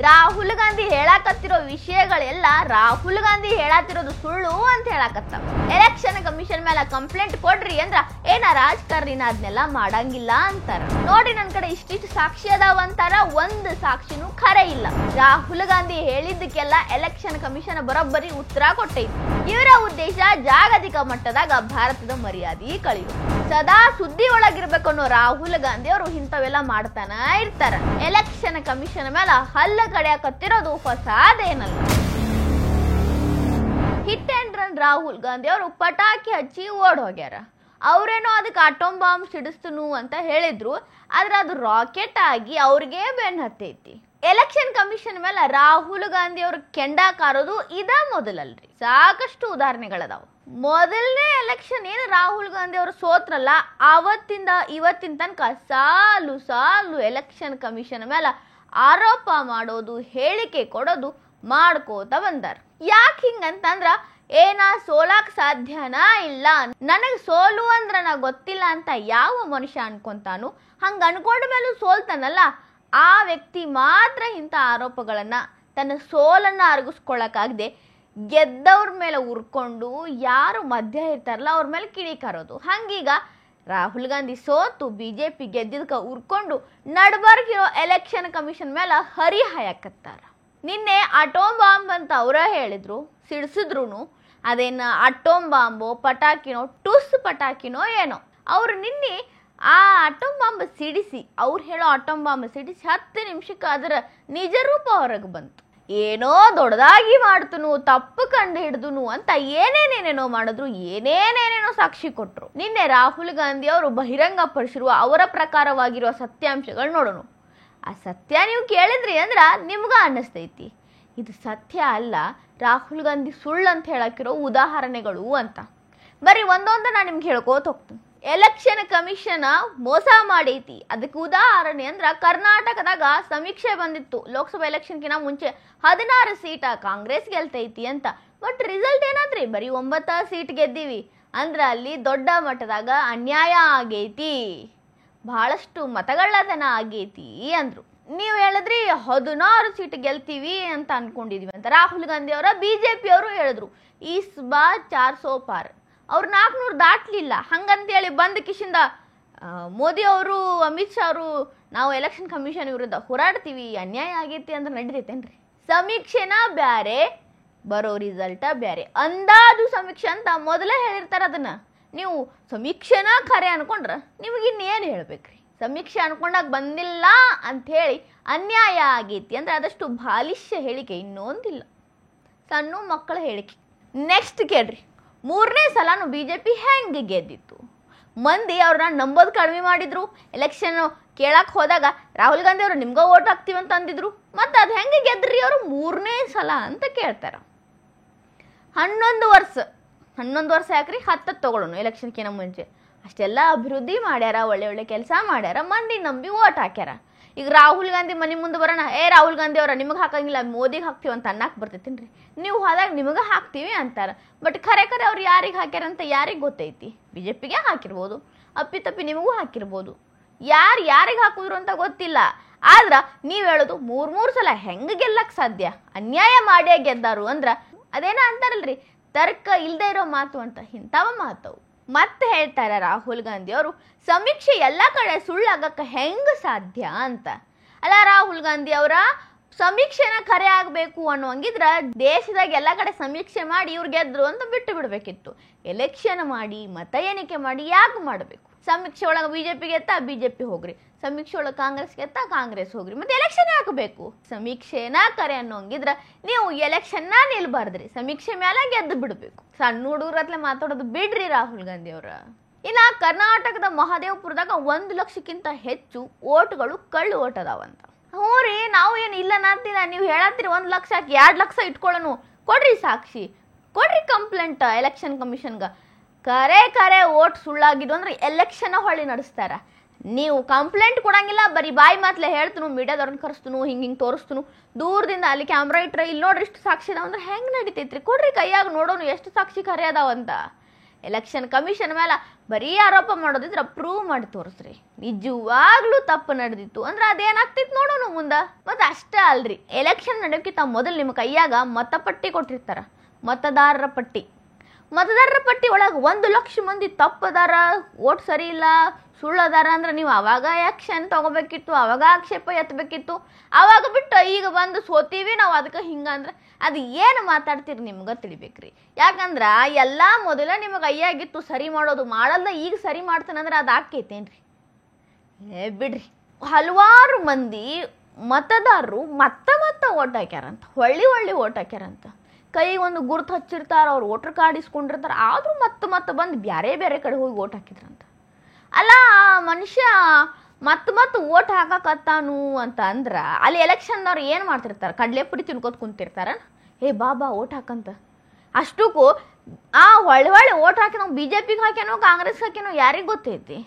ರಾಹುಲ್ ಗಾಂಧಿ ಹೇಳಾಕತ್ತಿರೋ ವಿಷಯಗಳೆಲ್ಲ ರಾಹುಲ್ ಗಾಂಧಿ ಹೇಳಾತಿರೋದು ಸುಳ್ಳು ಅಂತ ಹೇಳಾಕತ್ತಾವ. Election commission ಮೇಲೆ ಕಂಪ್ಲೇಂಟ್ ಕೊಡ್ರಿ ಅಂದ್ರ ಏನ ರಾಜಕಾರಣಿನ ಅದನ್ನೆಲ್ಲ ಮಾಡಂಗಿಲ್ಲ ಅಂತಾರ. ನೋಡಿ ನನ್ ಕಡೆ ಇಷ್ಟಿಷ್ಟು ಸಾಕ್ಷಿ ಅದಾವ ಅಂತಾರ, ಒಂದು ಸಾಕ್ಷಿನೂ ಖರೆ ಇಲ್ಲ. ರಾಹುಲ್ ಗಾಂಧಿ ಹೇಳಿದ್ದಕ್ಕೆಲ್ಲ ಎಲೆಕ್ಷನ್ ಕಮಿಷನ್ ಬರೋಬ್ಬರಿ ಉತ್ತರ ಕೊಟ್ಟೈತಿ. ಇವರ ಉದ್ದೇಶ ಜಾಗತಿಕ ಮಟ್ಟದಾಗ ಭಾರತದ ಮರ್ಯಾದೆ ಕಳೆಯುವುದು. ಸದಾ ಸುದ್ದಿ ಒಳಗಿರ್ಬೇಕು ಅನ್ನೋ ರಾಹುಲ್ ಗಾಂಧಿ ಅವರು ಇಂಥವೆಲ್ಲ ಮಾಡ್ತಾನ ಇರ್ತಾರ. ಎಲೆಕ್ಷನ್ ಕಮಿಷನ್ ಮೇಲೆ ಹಲ್ಲ ಕಡಿಯಾಕತ್ತಿರೋದು ಹೊಸದೇನಲ್ಲ. Hit and run Rahul Gandhi ಅವರು ಪಟಾಕಿ ಹಚ್ಚಿ ಓಡ್ ಹೋಗ್ಯಾರ. ಅವ್ರೇನೋ ಅದಕ್ಕೆ ಅಟೋಮ್ ಬಾಂಬ್ ಸಿಡಿಸ್ತನು ಅಂತ ಹೇಳಿದ್ರು, ಆದ್ರೆ ಅದು ರಾಕೆಟ್ ಆಗಿ ಅವ್ರಿಗೆ ಬೆನ್ ಹತ್ತೈತಿ. ಎಲೆಕ್ಷನ್ ಕಮಿಷನ್ ಮೇಲೆ ರಾಹುಲ್ ಗಾಂಧಿ ಅವರು ಕೆಂಡ ಕಾರೋದು ಇದ ಮೊದಲಲ್ರಿ, ಸಾಕಷ್ಟು ಉದಾಹರಣೆಗಳದಾವ. ಮೊದಲನೇ ಎಲೆಕ್ಷನ್ ಏನು ರಾಹುಲ್ ಗಾಂಧಿ ಅವರು ಸೋತ್ರಲ್ಲ, ಆವತ್ತಿಂದ ಇವತ್ತಿನ ತನಕ ಸಾಲು ಸಾಲು ಎಲೆಕ್ಷನ್ ಕಮಿಷನ್ ಮೇಲೆ ಆರೋಪ ಮಾಡೋದು, ಹೇಳಿಕೆ ಕೊಡೋದು ಮಾಡ್ಕೋತ ಬಂದಾರ. ಯಾಕೆ ಹಿಂಗಂತಂದ್ರ ಏನ ಸೋಲಾಕ್ ಸಾಧ್ಯನಾ ಇಲ್ಲ, ನನಗೆ ಸೋಲು ಅಂದ್ರ ನಾ ಗೊತ್ತಿಲ್ಲ ಅಂತ ಯಾವ ಮನುಷ್ಯ ಅನ್ಕೊಂತಾನು, ಹಂಗ ಅನ್ಕೊಂಡ ಮೇಲೂ ಸೋಲ್ತಾನಲ್ಲ ಆ ವ್ಯಕ್ತಿ ಮಾತ್ರ ಇಂಥ ಆರೋಪಗಳನ್ನ ತನ್ನ ಸೋಲನ್ನ ಅರಗಿಸ್ಕೊಳಕಾಗದೆ ಗೆದ್ದವ್ರ ಮೇಲೆ ಉರ್ಕೊಂಡು ಯಾರು ಮಧ್ಯ ಇರ್ತಾರಲ್ಲ ಅವ್ರ ಮೇಲೆ ಕಿಡಿಕಾರೋದು. ಹಂಗೀಗ ರಾಹುಲ್ ಗಾಂಧಿ ಸೋತು ಬಿಜೆಪಿ ಗೆದ್ದಿದ್ಕ ಉರ್ಕೊಂಡು ನಡ್ಬರ್ಗಿರೋ ಎಲೆಕ್ಷನ್ ಕಮಿಷನ್ ಮೇಲೆ ಹರಿಹಾಯಕತ್ತಾರ. ನಿನ್ನೆ ಅಟೋಮ್ ಬಾಂಬ್ ಅಂತ ಅವರ ಹೇಳಿದ್ರು, ಸಿಡಿಸಿದ್ರು. ಅದೇನ ಅಟೋಮ್ ಬಾಂಬೋ ಪಟಾಕಿನೋ ಟುಸ್ ಪಟಾಕಿನೋ ಏನೋ, ಅವ್ರು ನಿನ್ನೆ ಆ ಅಟೋಮ್ ಬಾಂಬ್ ಸಿಡಿಸಿ, ಅವ್ರು ಹೇಳೋ ಅಟೋಮ್ ಬಾಂಬ್ ಸಿಡಿಸಿ 10 ನಿಮಿಷಕ್ಕೆ ಅದರ ನಿಜ ರೂಪ ಹೊರಗೆ ಬಂತು. ಏನೋ ದೊಡ್ಡದಾಗಿ ಮಾಡ್ತನು, ತಪ್ಪು ಕಂಡು ಹಿಡಿದನು ಅಂತ ಏನೇನೇನೇನೋ ಮಾಡಿದ್ರು, ಏನೇನೇನೇನೋ ಸಾಕ್ಷಿ ಕೊಟ್ರು. ನಿನ್ನೆ ರಾಹುಲ್ ಗಾಂಧಿ ಅವರು ಬಹಿರಂಗ ಪಡಿಸಿರುವ ಅವರ ಪ್ರಕಾರವಾಗಿರುವ ಸತ್ಯಾಂಶಗಳು ನೋಡೋಣ. ಆ ಸತ್ಯ ನೀವು ಕೇಳಿದ್ರಿ ಅಂದ್ರ ನಿಮ್ಗ ಅನ್ನಿಸ್ತೈತಿ ಇದು ಸತ್ಯ ಅಲ್ಲ, ರಾಹುಲ್ ಗಾಂಧಿ ಸುಳ್ಳು ಅಂತ ಹೇಳಕ್ಕಿರೋ ಉದಾಹರಣೆಗಳು ಅಂತ. ಬರ್ರಿ ಒಂದೊಂದ ನಾನು ನಿಮ್ಗೆ ಹೇಳ್ಕೋತ ಹೋಗ್ತೀನಿ. ಎಲೆಕ್ಷನ್ ಕಮಿಷನ್ ಮೋಸ ಮಾಡೈತಿ, ಅದಕ್ಕೆ ಉದಾಹರಣೆ ಅಂದ್ರ ಕರ್ನಾಟಕದಾಗ ಸಮೀಕ್ಷೆ ಬಂದಿತ್ತು, ಲೋಕಸಭಾ ಎಲೆಕ್ಷನ್ಕಿನ ಮುಂಚೆ 16 ಸೀಟ ಕಾಂಗ್ರೆಸ್ ಗೆಲ್ತೈತಿ ಅಂತ. ಬಟ್ ರಿಸಲ್ಟ್ ಏನಾದ್ರಿ, ಬರೀ 9 ಸೀಟ್ ಗೆದ್ದೀವಿ ಅಂದ್ರ ಅಲ್ಲಿ ದೊಡ್ಡ ಮಟ್ಟದಾಗ ಅನ್ಯಾಯ ಆಗೈತಿ, ಬಹಳಷ್ಟು ಮತಗಳ್ಳತನ ಆಗೈತಿ ಅಂದ್ರು. ನೀವು ಹೇಳಿದ್ರಿ 16 ಸೀಟ್ ಗೆಲ್ತೀವಿ ಅಂತ ಅನ್ಕೊಂಡಿದೀವಿ ಅಂತ. ರಾಹುಲ್ ಗಾಂಧಿ ಅವರ ಬಿಜೆಪಿ ಅವರು ಹೇಳಿದ್ರು ಇಸ್ ಬಾ 400 ಪಾರ್, ಅವ್ರು 400 ದಾಟ್ಲಿಲ್ಲ. ಹಂಗಂತೇಳಿ ಬಂದ ಕಿಶಿಂದ ಮೋದಿ ಅವರು ಅಮಿತ್ ಶಾ ಅವರು ನಾವು ಎಲೆಕ್ಷನ್ ಕಮಿಷನ್ ವಿರುದ್ಧ ಹೋರಾಡ್ತೀವಿ, ಅನ್ಯಾಯ ಆಗೈತಿ ಅಂದ್ರೆ ನಡೀತೈತೇನ್ರಿ? ಸಮೀಕ್ಷೆನ ಬ್ಯಾರೆ, ಬರೋ ರಿಸಲ್ಟ ಬ್ಯಾರೆ. ಅಂದಾಜು ಸಮೀಕ್ಷೆ ಅಂತ ಮೊದಲೇ ಹೇಳಿರ್ತಾರ. ಅದನ್ನ ನೀವು ಸಮೀಕ್ಷೆನ ಖರೆ ಅನ್ಕೊಂಡ್ರ ನಿಮ್ಗೆ ಇನ್ನೇನು ಹೇಳ್ಬೇಕ್ರಿ? ಸಮೀಕ್ಷೆ ಅನ್ಕೊಂಡಾಗ ಬಂದಿಲ್ಲ ಅಂಥೇಳಿ ಅನ್ಯಾಯ ಆಗೈತಿ ಅಂದ್ರೆ ಅದಷ್ಟು ಬಾಲಿಷ್ಯ ಹೇಳಿಕೆ ಇನ್ನೊಂದಿಲ್ಲ, ಸಣ್ಣ ಮಕ್ಕಳ ಹೇಳಿಕೆ. ನೆಕ್ಸ್ಟ್ ಕೇಳ್ರಿ, 3ನೇ ಸಲನು ಬಿಜೆಪಿ ಹೆಂಗೆ ಗೆದ್ದಿತ್ತು? ಮಂದಿ ಅವ್ರನ್ನ ನಂಬೋದು ಕಡಿಮೆ ಮಾಡಿದ್ರು. ಎಲೆಕ್ಷನ್ ಕೇಳಕ್ಕೆ ಹೋದಾಗ ರಾಹುಲ್ ಗಾಂಧಿ ಅವರು ನಿಮ್ಗೆ ಓಟ್ ಹಾಕ್ತೀವಿ ಅಂತ ಅಂದಿದ್ರು. ಮತ್ತು ಅದು ಹೆಂಗೆ ಗೆದ್ರಿ ಅವರು 3ನೇ ಸಲ ಅಂತ ಕೇಳ್ತಾರ. 11 ವರ್ಷ ಯಾಕ್ರಿ, 10 ತಗೊಳ್ಳೋಣ ಎಲೆಕ್ಷನ್ಕಿನ ಮುಂಚೆ. ಅಷ್ಟೆಲ್ಲ ಅಭಿವೃದ್ಧಿ ಮಾಡ್ಯಾರ, ಒಳ್ಳೆ ಒಳ್ಳೆ ಕೆಲಸ ಮಾಡ್ಯಾರ, ಮಂದಿ ನಂಬಿ ಓಟ್ ಹಾಕ್ಯಾರ. ಈಗ ರಾಹುಲ್ ಗಾಂಧಿ ಮನೆ ಮುಂದೆ ಬರೋಣ, ರಾಹುಲ್ ಗಾಂಧಿ ಅವರ ನಿಮಗೆ ಹಾಕಂಗಿಲ್ಲ ಮೋದಿಗೆ ಹಾಕ್ತೀವಿ ಅಂತ ಅನ್ನಕ್ಕೆ ಬರ್ತೈತೇನ್ರಿ? ನೀವು ಹೋದಾಗ ನಿಮಗೆ ಹಾಕ್ತೀವಿ ಅಂತಾರ. ಬಟ್ ಖರೆ ಅವ್ರು ಯಾರಿಗೆ ಹಾಕ್ಯಾರಂತ ಯಾರಿಗೆ ಗೊತ್ತೈತಿ? ಬಿಜೆಪಿಗೆ ಹಾಕಿರ್ಬೋದು, ಅಪ್ಪಿತಪ್ಪಿ ನಿಮಗೂ ಹಾಕಿರ್ಬೋದು. ಯಾರಿಗೆ ಹಾಕಿದ್ರು ಅಂತ ಗೊತ್ತಿಲ್ಲ. ಆದ್ರ ನೀವು ಹೇಳೋದು 3 ಸಲ ಹೆಂಗೆ ಗೆಲ್ಲಕ್ಕೆ ಸಾಧ್ಯ? ಅನ್ಯಾಯ ಮಾಡೇ ಗೆದ್ದಾರು ಅಂದ್ರ ಅದೇನ ಅಂತಾರಲ್ರಿ, ತರ್ಕ ಇಲ್ದೇ ಇರೋ ಮಾತು ಅಂತ, ಇಂಥವ ಮಾತವು. ಮತ್ತೆ ಹೇಳ್ತಾರೆ ರಾಹುಲ್ ಗಾಂಧಿ ಅವರು, ಸಮೀಕ್ಷೆ ಎಲ್ಲ ಕಡೆ ಸುಳ್ಳಾಗಕ್ಕೆ ಹೆಂಗೆ ಸಾಧ್ಯ ಅಂತ. ಅಲ್ಲ, ರಾಹುಲ್ ಗಾಂಧಿ ಅವರ ಸಮೀಕ್ಷೆನ ಖರೆ ಆಗಬೇಕು ಅನ್ನೋಂಗಿದ್ರ ದೇಶದಾಗ ಎಲ್ಲ ಕಡೆ ಸಮೀಕ್ಷೆ ಮಾಡಿ ಇವ್ರು ಗೆದ್ರು ಅಂತ ಬಿಟ್ಟು ಬಿಡಬೇಕಿತ್ತು. ಎಲೆಕ್ಷನ್ ಮಾಡಿ ಮತ ಎಣಿಕೆ ಮಾಡಿ ಯಾಕೆ ಮಾಡಬೇಕು? ಸಮೀಕ್ಷೆ ಒಳಗೆ ಬಿಜೆಪಿ ಗೆತ್ತಾ ಬಿಜೆಪಿ ಹೋಗ್ರಿ, ಸಮೀಕ್ಷೆ ಒಳಗೆ ಕಾಂಗ್ರೆಸ್ ಗೆತ್ತಾ ಕಾಂಗ್ರೆಸ್ ಹೋಗ್ರಿ, ಮತ್ತೆ ಎಲೆಕ್ಷನ್ ಹಾಕಬೇಕು. ಸಮೀಕ್ಷೆನ ಕರೆ ಅನ್ನೋಂಗಿದ್ರ ನೀವು ಎಲೆಕ್ಷನ್ನ ನಿಲ್ಬಾರ್ದ್ರಿ, ಸಮೀಕ್ಷೆ ಮೇಲೆ ಗೆದ್ದು ಬಿಡಬೇಕು. ಸಣ್ಣ ಹುಡುಗರತ್ಲೆ ಮಾತಾಡೋದು ಬಿಡ್ರಿ ರಾಹುಲ್ ಗಾಂಧಿ ಅವರ. ಇನ್ನ ಕರ್ನಾಟಕದ ಮಹದೇವಪುರದಾಗ 1 ಲಕ್ಷಕ್ಕಿಂತ ಹೆಚ್ಚು ಓಟ್ಗಳು ಕಳ್ಳು ಓಟ್ ಅದಾವಂತ. ಹ್ಞೂ ರೀ, ನಾವು ಏನು ಇಲ್ಲ ಅಂತಿಲ್ಲ, ನೀವು ಹೇಳತ್ತೀರಿ 1 ಲಕ್ಷ 2 ಲಕ್ಷ ಇಟ್ಕೊಳ್ಳೋಣ, ಕೊಡ್ರಿ ಸಾಕ್ಷಿ, ಕೊಡ್ರಿ ಕಂಪ್ಲೇಂಟ್ ಎಲೆಕ್ಷನ್ ಕಮಿಷನ್ಗೆ. ಕರೆ ಓಟ್ ಸುಳ್ಳಾಗಿದ್ದು ಅಂದ್ರೆ ಎಲೆಕ್ಷನ್ ಹೊಳ್ಳಿ ನಡೆಸ್ತಾರ. ನೀವು ಕಂಪ್ಲೇಂಟ್ ಕೊಡಂಗಿಲ್ಲ, ಬರೀ ಬಾಯಿ ಮಾತ್ಲೆ ಹೇಳ್ತನು, ಮೀಡಿಯಾದವ್ರನ್ನ ಕರೆಸ್ತನು, ಹಿಂಗೆ ತೋರಿಸ್ತನು, ದೂರದಿಂದ ಅಲ್ಲಿ ಕ್ಯಾಮ್ರಾ ಇಟ್ರೆ ಇಲ್ಲಿ ನೋಡ್ರಿ ಇಷ್ಟು ಸಾಕ್ಷಿ ಅದಾವ ಅಂದ್ರೆ ಹೆಂಗೆ ನಡಿತೈತ್ರಿ? ಕೊಡ್ರಿ ಕೈಯಾಗ ನೋಡೋನು ಎಷ್ಟು ಸಾಕ್ಷಿ ಖರೆ ಅದಾವಂತ. ಎಲೆಕ್ಷನ್ ಕಮಿಷನ್ ಮೇಲೆ ಬರೀ ಆರೋಪ ಮಾಡೋದಿದ್ರೆ ಪ್ರೂವ್ ಮಾಡಿ ತೋರಿಸ್ರಿ. ನಿಜವಾಗ್ಲೂ ತಪ್ಪು ನಡೆದಿತ್ತು ಅಂದ್ರೆ ಅದೇನಾಗ್ತಿತ್ತು ನೋಡೋಣ ಮುಂದೆ. ಮತ್ತು ಅಷ್ಟೇ ಅಲ್ರಿ, ಎಲೆಕ್ಷನ್ ನಡೆಯೋಕ್ಕಿಂತ ಮೊದಲು ನಿಮ್ಮ ಕೈಯಾಗ ಮತಪಟ್ಟಿ ಕೊಟ್ಟಿರ್ತಾರ, ಮತದಾರರ ಪಟ್ಟಿ. ಮತದಾರರ ಪಟ್ಟಿ ಒಳಗೆ 1,00,000 ಮಂದಿ ತಪ್ಪದಾರ, ಓಟ್ ಸರಿ ಇಲ್ಲ, ಸುಳ್ಳದಾರ ಅಂದ್ರೆ ನೀವು ಅವಾಗ ಆ್ಯಕ್ಷನ್ ತೊಗೋಬೇಕಿತ್ತು, ಅವಾಗ ಆಕ್ಷೇಪ ಎತ್ತಬೇಕಿತ್ತು. ಅವಾಗ ಬಿಟ್ಟು ಈಗ ಬಂದು ಸೋತೀವಿ ನಾವು ಅದಕ್ಕೆ ಹಿಂಗಂದ್ರೆ ಅದು ಏನು ಮಾತಾಡ್ತೀರಿ ನಿಮ್ಗೆ ತಿಳಿಬೇಕ್ರಿ. ಯಾಕಂದ್ರೆ ಎಲ್ಲ ಮೊದಲ ನಿಮಗೆ ಅಯ್ಯಾಗಿತ್ತು ಸರಿ ಮಾಡೋದು, ಮಾಡಲ್ದ ಈಗ ಸರಿ ಮಾಡ್ತಾನಂದ್ರೆ ಅದು ಆಕೈತೇನ್ರಿ? ಬಿಡ್ರಿ. ಹಲವಾರು ಮಂದಿ ಮತದಾರರು ಮತ್ತೆ ಓಟ್ ಹಾಕ್ಯಾರಂತ, ಹೊಳ್ಳಿ ಓಟ್ ಹಾಕ್ಯಾರಂತ. ಕೈಗೆ ಒಂದು ಗುರುತು ಹಚ್ಚಿರ್ತಾರೆ, ಅವ್ರು ವೋಟರ್ ಕಾರ್ಡ್ ಇಸ್ಕೊಂಡಿರ್ತಾರೆ, ಆದರೂ ಮತ್ತೆ ಬಂದು ಬೇರೆ ಕಡೆ ಹೋಗಿ ಓಟ್ ಹಾಕಿದ್ರಂತ. ಅಲ್ಲ ಮನುಷ್ಯ ಮತ್ತೆ ಓಟ್ ಹಾಕಕತ್ತಾನು ಅಂತ ಅಂದ್ರೆ ಅಲ್ಲಿ ಎಲೆಕ್ಷನ್ದವ್ರು ಏನು ಮಾಡ್ತಿರ್ತಾರೆ? ಕಡಲೆ ಪುಡಿ ತಿನ್ಕೋತ ಕುಂತಿರ್ತಾರ, ಬಾ ಓಟ್ ಹಾಕಂತ. ಅಷ್ಟಕ್ಕೂ ಹೊಳ್ಳಿ ಓಟ್ ಹಾಕಿ ನಾವು BJPಗೆ ಹಾಕ್ಯಾನೋ ಕಾಂಗ್ರೆಸ್ ಹಾಕ್ಯಾನೋ ಯಾರಿಗೆ ಗೊತ್ತೈತಿ?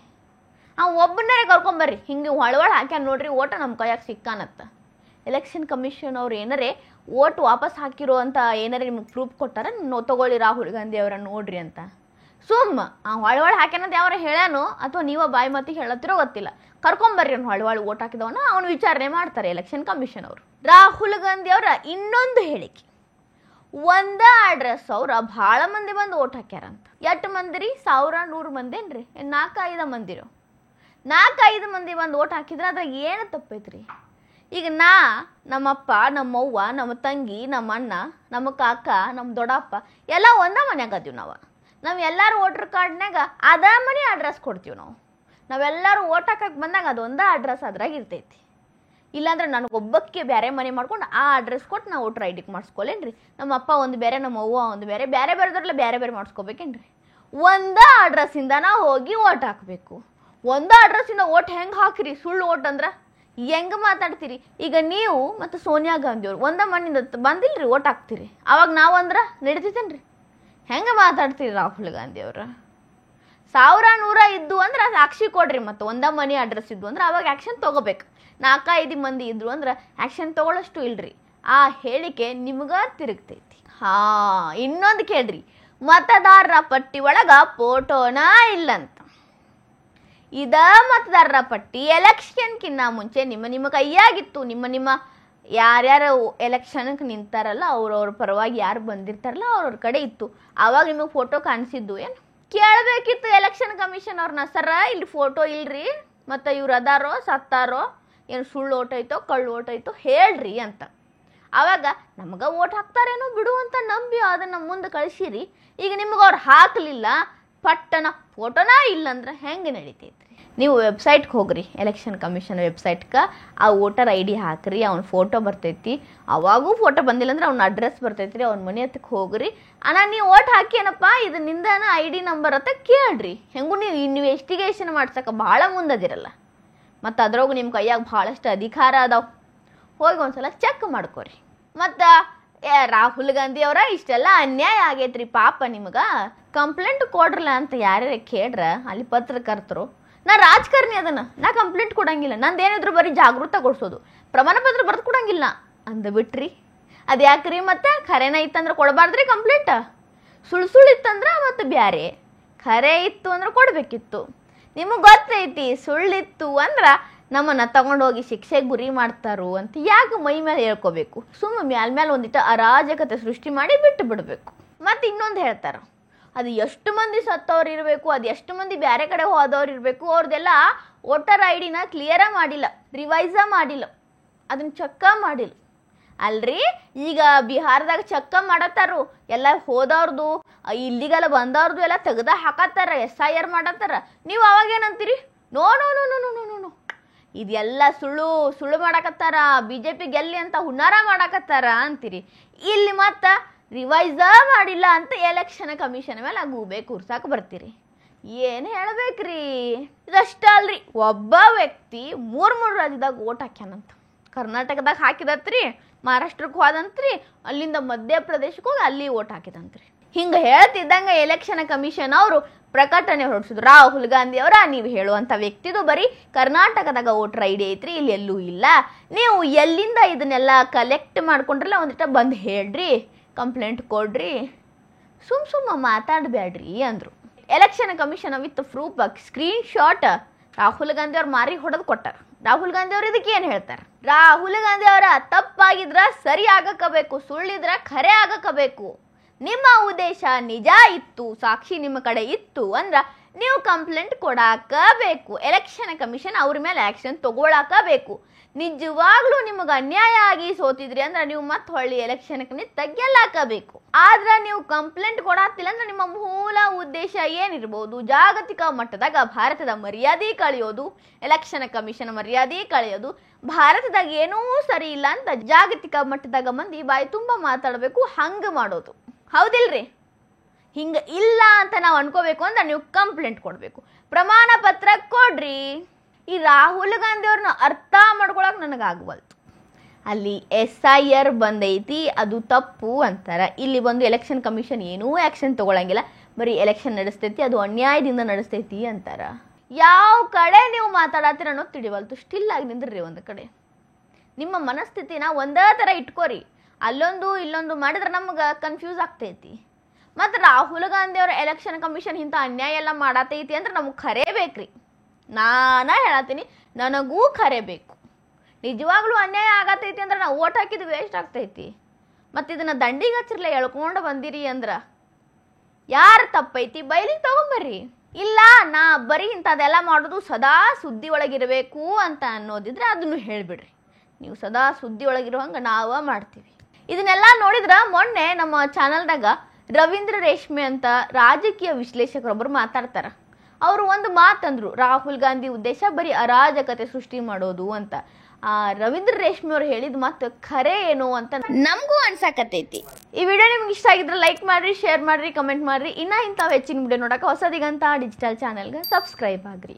ಒಬ್ಬನೇ ಕರ್ಕೊಂಬರ್ರಿ, ಹಿಂಗೆ ಹೊಳ್ಳಿ ಹಾಕ್ಯಾನ ನೋಡ್ರಿ ಓಟ ನಮ್ಮ ಕೈಯಾಗ ಸಿಕ್ಕಾನತ್ತ. ಎಲೆಕ್ಷನ್ ಕಮಿಷನ್ ಅವ್ರು ಏನಾರೇ ಓಟ್ ವಾಪಸ್ ಹಾಕಿರೋ ಅಂತ ಏನಾರೇ ನಿಮ್ಗೆ ಪ್ರೂಫ್ ಕೊಟ್ಟಾರ, ತಗೊಳ್ಳಿ ರಾಹುಲ್ ಗಾಂಧಿ ಅವರ ನೋಡ್ರಿ ಅಂತ. ಸುಮ್ಮ ಹೊಳ್ಳಿ ಹಾಕ್ಯಾನಂತ ಯಾವ್ರ ಹೇಳ್ಯಾನೋ ಅಥವಾ ನೀವ ಬಾಯಿ ಮತ್ತಿಗೆ ಹೇಳತ್ತಿರೋ ಗೊತ್ತಿಲ್ಲ, ಕರ್ಕೊಂಬರ್ರಿ ಅವ್ನು ಹೊಳ್ಳಿ ಓಟ್ ಹಾಕಿದವನ ಅವನು ವಿಚಾರಣೆ ಮಾಡ್ತಾರೆ ಎಲೆಕ್ಷನ್ ಕಮಿಷನ್ ಅವರು. ರಾಹುಲ್ ಗಾಂಧಿ ಅವರ ಇನ್ನೊಂದು ಹೇಳಿಕೆ, ಒಂದ ಅಡ್ರೆಸ್ ಅವ್ರ ಭಾಳ ಮಂದಿ ಬಂದು ಓಟ್ ಹಾಕ್ಯಾರಂತ. ಎಷ್ಟು ಮಂದಿ ರೀ? 100-100 ಮಂದಿ ಏನ್ರಿ? 4-5 ಮಂದಿರು, 4-5 ಮಂದಿ ಬಂದು ಓಟ್ ಹಾಕಿದ್ರೆ ಅದ್ರಾಗ ಏನು ತಪ್ಪೈತ್ರಿ? ಈಗ ನಮ್ಮಪ್ಪ, ನಮ್ಮವ್ವ, ನಮ್ಮ ತಂಗಿ, ನಮ್ಮ ಅಣ್ಣ, ನಮ್ಮ ಕಾಕ, ನಮ್ಮ ದೊಡ್ಡಪ್ಪ ಎಲ್ಲ ಒಂದ ಮನ್ಯಾಗ ಅದೀವಿ. ನಾವು ಎಲ್ಲರೂ ವೋಟರ್ ಕಾರ್ಡ್ನಾಗ ಅದ ಮನೆ ಅಡ್ರೆಸ್ ಕೊಡ್ತೀವಿ. ನಾವೆಲ್ಲರೂ ಓಟ್ ಹಾಕಕ್ಕೆ ಬಂದಾಗ ಅದೊಂದ ಅಡ್ರೆಸ್ ಅದ್ರಾಗ ಇರ್ತೈತಿ. ಇಲ್ಲಾಂದ್ರೆ ನನಗೊಬ್ಬಕ್ಕೆ ಬೇರೆ ಮನೆ ಮಾಡ್ಕೊಂಡು ಆ ಅಡ್ರೆಸ್ ಕೊಟ್ಟು ನಾವು ವೋಟರ್ ID ಮಾಡಿಸ್ಕೊಲೇನ್ರಿ? ನಮ್ಮ ಅಪ್ಪ ಒಂದು ಬೇರೆ, ನಮ್ಮ ಅವ್ವ ಒಂದು ಬೇರೆ ಬೇರೆದ್ರಲ್ಲ ಬೇರೆ ಮಾಡಿಸ್ಕೋಬೇಕೇನ್ರಿ? ಒಂದ ಅಡ್ರೆಸ್ಸಿಂದ ನಾವು ಹೋಗಿ ಓಟ್ ಹಾಕಬೇಕು. ಒಂದ ಅಡ್ರೆಸ್ಸಿಂದ ಓಟ್ ಹೆಂಗೆ ಹಾಕಿರಿ? ಸುಳ್ಳು ಓಟ್ ಅಂದ್ರೆ ಹೆಂಗೆ ಮಾತಾಡ್ತೀರಿ? ಈಗ ನೀವು ಮತ್ತು ಸೋನಿಯಾ ಗಾಂಧಿ ಅವ್ರು ಒಂದ ಮಣ್ಣಿಂದ ಬಂದಿಲ್ರಿ ಓಟ್ ಹಾಕ್ತೀರಿ, ಅವಾಗ ನಾವಂದ್ರೆ ನಡೀತೈತೇನ್ರಿ? ಹೆಂಗೆ ಮಾತಾಡ್ತೀರಿ ರಾಹುಲ್ ಗಾಂಧಿ ಅವ್ರ? 100-100 ಇದ್ದು ಅಂದ್ರೆ ಸಾಕ್ಷಿ ಕೊಡ್ರಿ, ಮತ್ತು ಒಂದ ಮನಿ ಅಡ್ರೆಸ್ ಇದ್ದು ಅಂದ್ರೆ ಅವಾಗ ಆ್ಯಕ್ಷನ್ ತೊಗೋಬೇಕು. 4-5 ಮಂದಿ ಇದ್ರು ಅಂದ್ರೆ ಆ್ಯಕ್ಷನ್ ತೊಗೊಳ್ಳೋಷ್ಟು ಇಲ್ರಿ. ಆ ಹೇಳಿಕೆ ನಿಮ್ಗೆ ತಿರುಗ್ತೈತಿ. ಇನ್ನೊಂದು ಕೇಳ್ರಿ, ಮತದಾರರ ಪಟ್ಟಿ ಒಳಗೆ ಫೋಟೋನ ಇಲ್ಲಂತ. ಇದ ಮತದಾರರ ಪಟ್ಟಿ ಎಲೆಕ್ಷನ್ಕಿನ್ನ ಮುಂಚೆ ನಿಮ್ಮ ಕೈಯಾಗಿತ್ತು. ನಿಮ್ಮ ಯಾರ್ಯಾರು ಎಲೆಕ್ಷನ್ಗೆ ನಿಂತಾರಲ್ಲ ಅವ್ರವ್ರ ಪರವಾಗಿ ಯಾರು ಬಂದಿರ್ತಾರಲ್ಲ ಅವ್ರವ್ರ ಕಡೆ ಇತ್ತು. ಆವಾಗ ನಿಮಗೆ ಫೋಟೋ ಕಾಣಿಸಿದ್ದು ಏನು? ಕೇಳಬೇಕಿತ್ತು ಎಲೆಕ್ಷನ್ ಕಮಿಷನ್ ಅವ್ರನ್ನ, ಸರ ಇಲ್ಲಿ ಫೋಟೋ ಇಲ್ರಿ, ಮತ್ತು ಇವ್ರು ಅದಾರೋ ಸತ್ತಾರೋ, ಏನು ಸುಳ್ಳು ಓಟ್ ಐತೋ ಕಳ್ಳು ಓಟ್ ಐತೋ ಹೇಳ್ರಿ ಅಂತ. ಆವಾಗ ನಮಗೆ ಓಟ್ ಹಾಕ್ತಾರೇನೋ ಬಿಡು ಅಂತ ನಂಬಿ ಅದನ್ನು ಮುಂದೆ ಕಳಿಸಿರಿ. ಈಗ ನಿಮಗೆ ಅವ್ರು ಹಾಕಲಿಲ್ಲ, ಪಟ್ಟಣ ಫೋಟೋನ ಇಲ್ಲಂದ್ರೆ ಹೆಂಗೆ ನಡೀತೈತ್ರಿ? ನೀವು ವೆಬ್ಸೈಟ್ಗೆ ಹೋಗ್ರಿ, ಎಲೆಕ್ಷನ್ ಕಮಿಷನ್ ವೆಬ್ಸೈಟ್ಗೆ ಆ ವೋಟರ್ ID ಹಾಕ್ರಿ, ಅವ್ನ ಫೋಟೋ ಬರ್ತೈತಿ. ಅವಾಗೂ ಫೋಟೋ ಬಂದಿಲ್ಲ ಅಂದ್ರೆ ಅವ್ನ ಅಡ್ರೆಸ್ ಬರ್ತೈತಿ ರೀ, ಅವ್ನ ಮನೆ ಹತ್ತಕ್ಕೆ ಹೋಗ್ರಿ. ನೀವು ಓಟ್ ಹಾಕಿ ಏನಪ್ಪ ಇದು ನಿಂದನ ID ನಂಬರ್ ಅಂತ ಕೇಳ್ರಿ. ಹೆಂಗೂ ನೀವು ಇನ್ವೆಸ್ಟಿಗೇಷನ್ ಮಾಡ್ಸಕ್ಕೆ ಭಾಳ ಮುಂದದಿರಲ್ಲ, ಮತ್ತು ಅದ್ರಾಗೂ ನಿಮ್ಮ ಕೈಯಾಗ ಭಾಳಷ್ಟು ಅಧಿಕಾರ ಅದಾವೆ. ಹೋಗಿ ಒಂದ್ಸಲ ಚೆಕ್ ಮಾಡ್ಕೊರಿ. ಮತ್ತು ರಾಹುಲ್ ಗಾಂಧಿ ಅವರ ಇಷ್ಟೆಲ್ಲ ಅನ್ಯಾಯ ಆಗೈತ್ರಿ ಪಾಪ, ನಿಮ್ಗೆ ಕಂಪ್ಲೇಂಟ್ ಕೊಡ್ರಲ್ಲ ಅಂತ ಯಾರ್ಯಾರ ಕೇಳ್ರ ಅಲ್ಲಿ ಪತ್ರಕರ್ತರು. ನಾ ರಾಜಕಾರಣಿ ನಾ ಕಂಪ್ಲೇಂಟ್ ಕೊಡಂಗಿಲ್ಲ, ನಂದೇನಿದ್ರು ಬರೀ ಜಾಗೃತಗೊಳಿಸೋದು, ಪ್ರಮಾಣ ಪತ್ರ ಬರೆದು ಕೊಡಂಗಿಲ್ಲ ಅಂದ್ಬಿಟ್ರಿ. ಅದು ಯಾಕ್ರಿ? ಮತ್ತೆ ಖರೇನ ಇತ್ತಂದ್ರೆ ಕೊಡಬಾರ್ದ್ರಿ ಕಂಪ್ಲೇಂಟ್? ಸುಳ್ಳು ಇತ್ತಂದ್ರೆ ಮತ್ತೆ ಬ್ಯಾರೆ, ಖರೆ ಇತ್ತು ಅಂದ್ರೆ ಕೊಡಬೇಕಿತ್ತು. ನಿಮಗೆ ಗೊತ್ತೈತಿ ಸುಳ್ಳಿತ್ತು ಅಂದ್ರೆ ನಮ್ಮನ್ನ ತಗೊಂಡೋಗಿ ಶಿಕ್ಷೆಗೆ ಗುರಿ ಮಾಡ್ತಾರೋ ಅಂತ ಯಾಕೆ ಮೈ ಮೇಲೆ ಹೇಳ್ಕೋಬೇಕು? ಸುಮ್ಮನೆ ಮ್ಯಾಲ ಒಂದಿಟ್ಟು ಅರಾಜಕತೆ ಸೃಷ್ಟಿ ಮಾಡಿ ಬಿಟ್ಟು ಬಿಡಬೇಕು. ಮತ್ತು ಇನ್ನೊಂದು ಹೇಳ್ತಾರೆ, ಅದು ಎಷ್ಟು ಮಂದಿ ಸತ್ತವ್ರು ಇರಬೇಕು, ಅದು ಎಷ್ಟು ಮಂದಿ ಬೇರೆ ಕಡೆ ಹೋದವ್ರು ಇರಬೇಕು, ಅವ್ರದ್ದೆಲ್ಲ ವೋಟರ್ ID ಕ್ಲಿಯರ ಮಾಡಿಲ್ಲ, ರಿವೈಸ ಮಾಡಿಲ್ಲ, ಅದನ್ನ ಚೆಕ್ಕ ಮಾಡಿಲ್ಲ. ಅಲ್ರಿ ಈಗ ಬಿಹಾರದಾಗ ಚೆಕ್ಕ ಮಾಡತ್ತಾರು, ಎಲ್ಲ ಹೋದವ್ರದ್ದು ಇಲ್ಲಿಗೆಲ್ಲ ಬಂದವ್ರದ್ದು ಎಲ್ಲ ತೆಗ್ದ ಹಾಕತ್ತಾರ, SIR ಮಾಡತ್ತಾರ. ನೀವು ಅವಾಗೇನಂತೀರಿ? No no no no no no no ಇದೆಲ್ಲ ಸುಳ್ಳು ಮಾಡಕತ್ತಾರ, BJP ಗೆಲ್ಲಿ ಅಂತ ಹುನ್ನಾರ ಮಾಡಕತ್ತಾರ ಅಂತೀರಿ. ಇಲ್ಲಿ ಮತ್ತೆ ರಿವೈಸ ಮಾಡಿಲ್ಲ ಅಂತ ಎಲೆಕ್ಷನ್ ಕಮಿಷನ್ ಮೇಲೆ ಗೂಬೆ ಕೂರ್ಸಾಕ ಬರ್ತೀರಿ. ಏನು ಹೇಳ್ಬೇಕ್ರಿ? ಇದಷ್ಟ ಅಲ್ರಿ, ಒಬ್ಬ ವ್ಯಕ್ತಿ 3 ರಾಜ್ಯದಾಗ ಓಟ್ ಹಾಕ್ಯಾನಂತ. ಕರ್ನಾಟಕದಾಗ ಹಾಕಿದತ್ರಿ, ಮಹಾರಾಷ್ಟ್ರಕ್ಕೆ ಹೋದಂತ್ರಿ, ಅಲ್ಲಿಂದ ಮಧ್ಯಪ್ರದೇಶಕ್ಕೆ ಹೋಗಿ ಅಲ್ಲಿ ಓಟ್ ಹಾಕಿದಂತ್ರಿ. ಹಿಂಗೆ ಹೇಳ್ತಿದ್ದಂಗೆ ಎಲೆಕ್ಷನ್ ಕಮಿಷನ್ ಅವರು ಪ್ರಕಟಣೆ ಹೊರಡಿಸಿದ್ರು, ರಾಹುಲ್ ಗಾಂಧಿ ಅವರ ನೀವು ಹೇಳುವಂಥ ವ್ಯಕ್ತಿದು ಬರೀ ಕರ್ನಾಟಕದಾಗ ವೋಟರ್ ID ಐತ್ರಿ, ಇಲ್ಲಿ ಎಲ್ಲೂ ಇಲ್ಲ, ನೀವು ಎಲ್ಲಿಂದ ಇದನ್ನೆಲ್ಲ ಕಲೆಕ್ಟ್ ಮಾಡ್ಕೊಂಡ್ರಲ್ಲ ಒಂದಿಷ್ಟ ಬಂದು ಹೇಳ್ರಿ, ಕಂಪ್ಲೇಂಟ್ ಕೊಡ್ರಿ, ಸುಮ್ಮ ಮಾತಾಡಬೇಡ್ರಿ ಅಂದರು. Election commission with proof screen shot Rahul Gandhi ಅವ್ರು ಮಾರಿ ಹೊಡೆದು ಕೊಟ್ಟಾರ. ರಾಹುಲ್ ಗಾಂಧಿ ಅವ್ರು ಇದಕ್ಕೆ ಏನು ಹೇಳ್ತಾರೆ? ರಾಹುಲ್ ಗಾಂಧಿ ಅವರ ತಪ್ಪಾಗಿದ್ರ ಸರಿ ಆಗಬೇಕು, ಸುಳ್ಳಿದ್ರ ಖರೆ ಆಗಬೇಕು. ನಿಮ್ಮ ಉದ್ದೇಶ ನಿಜ ಇತ್ತು, ಸಾಕ್ಷಿ ನಿಮ್ಮ ಕಡೆ ಇತ್ತು ಅಂದ್ರ ನೀವು ಕಂಪ್ಲೇಂಟ್ ಕೊಡಾಕಬೇಕು. ಎಲೆಕ್ಷನ್ ಕಮಿಷನ್ ಅವ್ರ ಮೇಲೆ ಆಕ್ಷನ್ ತಗೊಳಕಬೇಕು. ನಿಜವಾಗ್ಲೂ ನಿಮಗೆ ಅನ್ಯಾಯ ಆಗಿ ಸೋತಿದ್ರಿ ಅಂದ್ರೆ ನೀವು ಮತ್ತೆ ಹೊಳ್ಳಿ ಎಲೆಕ್ಷನ್ಗೆ ತೆಗೆಯಲಾಕಬೇಕು. ಆದ್ರೆ ನೀವು ಕಂಪ್ಲೇಂಟ್ ಕೊಡಾತಿಲ್ಲ ಅಂದ್ರೆ ನಿಮ್ಮ ಮೂಲ ಉದ್ದೇಶ ಏನಿರ್ಬೋದು? ಜಾಗತಿಕ ಮಟ್ಟದಾಗ ಭಾರತದ ಮರ್ಯಾದೆ ಕಳೆಯೋದು, ಎಲೆಕ್ಷನ್ ಕಮಿಷನ್ ಮರ್ಯಾದೆ ಕಳೆಯೋದು, ಭಾರತದಾಗ ಏನೂ ಸರಿ ಇಲ್ಲ ಅಂತ ಜಾಗತಿಕ ಮಟ್ಟದಾಗ ಮಂದಿ ಬಾಯಿ ತುಂಬ ಮಾತಾಡಬೇಕು, ಹಂಗೆ ಮಾಡೋದು. ಹೌದಿಲ್ರಿ? ಹಿಂಗೆ ಇಲ್ಲ ಅಂತ ನಾವು ಅನ್ಕೋಬೇಕು ಅಂದ್ರೆ ನೀವು ಕಂಪ್ಲೇಂಟ್ ಕೊಡಬೇಕು, ಪ್ರಮಾಣ ಪತ್ರ ಕೊಡ್ರಿ. ಈ ರಾಹುಲ್ ಗಾಂಧಿ ಅವ್ರನ್ನ ಅರ್ಥ ಮಾಡ್ಕೊಳಕ್ ನನಗಾಗವಲ್ತು. ಅಲ್ಲಿ SIR ಬಂದೈತಿ, ಅದು ತಪ್ಪು ಅಂತಾರ. ಇಲ್ಲಿ ಬಂದು ಎಲೆಕ್ಷನ್ ಕಮಿಷನ್ ಏನೂ ಆ್ಯಕ್ಷನ್ ತಗೊಳಂಗಿಲ್ಲ, ಬರೀ ಎಲೆಕ್ಷನ್ ನಡೆಸ್ತೈತಿ, ಅದು ಅನ್ಯಾಯದಿಂದ ನಡೆಸ್ತೈತಿ ಅಂತಾರ. ಯಾವ ಕಡೆ ನೀವು ಮಾತಾಡತ್ತೀರ ಅನ್ನೋದು ತಿಳಿವಲ್ತು. ಸ್ಟಿಲ್ ಆಗಿ ನಿಂದ್ರಿ ಒಂದು ಕಡೆ. ನಿಮ್ಮ ಮನಸ್ಥಿತಿನ ಒಂದೇ ಥರ ಇಟ್ಕೋರಿ. ಅಲ್ಲೊಂದು ಇಲ್ಲೊಂದು ಮಾಡಿದ್ರೆ ನಮ್ಗೆ ಕನ್ಫ್ಯೂಸ್ ಆಗ್ತೈತಿ. ಮತ್ತು ರಾಹುಲ್ ಗಾಂಧಿ ಅವರ ಎಲೆಕ್ಷನ್ ಕಮಿಷನ್ ಇಂಥ ಅನ್ಯಾಯ ಎಲ್ಲ ಮಾಡತೈತಿ ಅಂದ್ರೆ ನಮಗೆ ಖರೇ ಬೇಕ್ರಿ. ನಾನು ಹೇಳತ್ತೀನಿ, ನನಗೂ ಖರೆ ಬೇಕು. ನಿಜವಾಗ್ಲೂ ಅನ್ಯಾಯ ಆಗತೈತಿ ಅಂದ್ರೆ ನಾವು ಓಟ್ ಹಾಕಿದ್ದು ವೇಸ್ಟ್ ಆಗ್ತೈತಿ. ಮತ್ತು ಇದನ್ನು ದಂಡಿಗೆ ಹಚ್ಚಿರ್ಲೆ ಎಳ್ಕೊಂಡು ಬಂದಿರಿ ಅಂದ್ರೆ ಯಾರು ತಪ್ಪೈತಿ ಬೈಲಿಗೆ ತಗೊಂಬರ್ರಿ. ಇಲ್ಲ ನಾ ಬರೀ ಇಂಥದ್ದೆಲ್ಲ ಮಾಡೋದು ಸದಾ ಸುದ್ದಿ ಒಳಗಿರಬೇಕು ಅಂತ ಅನ್ನೋದಿದ್ರೆ ಅದನ್ನು ಹೇಳಿಬಿಡ್ರಿ. ನೀವು ಸದಾ ಸುದ್ದಿ ಒಳಗಿರೋ ಹಂಗೆ ನಾವು ಮಾಡ್ತೀವಿ. ಇದನ್ನೆಲ್ಲ ನೋಡಿದ್ರೆ ಮೊನ್ನೆ ನಮ್ಮ ಚಾನಲ್ದಾಗ ರವೀಂದ್ರ ರೇಷ್ಮೆ ಅಂತ ರಾಜಕೀಯ ವಿಶ್ಲೇಷಕರೊಬ್ಬರು ಮಾತಾಡ್ತಾರೆ. ಅವರು ಒಂದು ಮಾತಂದ್ರು, ರಾಹುಲ್ ಗಾಂಧಿ ಉದ್ದೇಶ ಬರೀ ಅರಾಜಕತೆ ಸೃಷ್ಟಿ ಮಾಡೋದು ಅಂತ. ಆ ರವೀಂದ್ರ ರೇಷ್ಮೆ ಅವ್ರು ಹೇಳಿದ ಮಾತು ಖರೆ ಏನೋ ಅಂತ ನಮಗೂ ಅನ್ಸಾಕತ್ತೈತಿ. ಈ ವಿಡಿಯೋ ನಿಮ್ಗೆ ಇಷ್ಟ ಆಗಿದ್ರೆ ಲೈಕ್ ಮಾಡ್ರಿ, ಶೇರ್ ಮಾಡ್ರಿ, ಕಮೆಂಟ್ ಮಾಡ್ರಿ. ಇನ್ನೂ ಇಂಥವು ಹೆಚ್ಚಿನ ವಿಡಿಯೋ ನೋಡಕ್ಕೆ ಹೊಸದಿಗಂತ ಡಿಜಿಟಲ್ ಚಾನಲ್ಗೆ ಸಬ್ಸ್ಕ್ರೈಬ್ ಆಗ್ರಿ.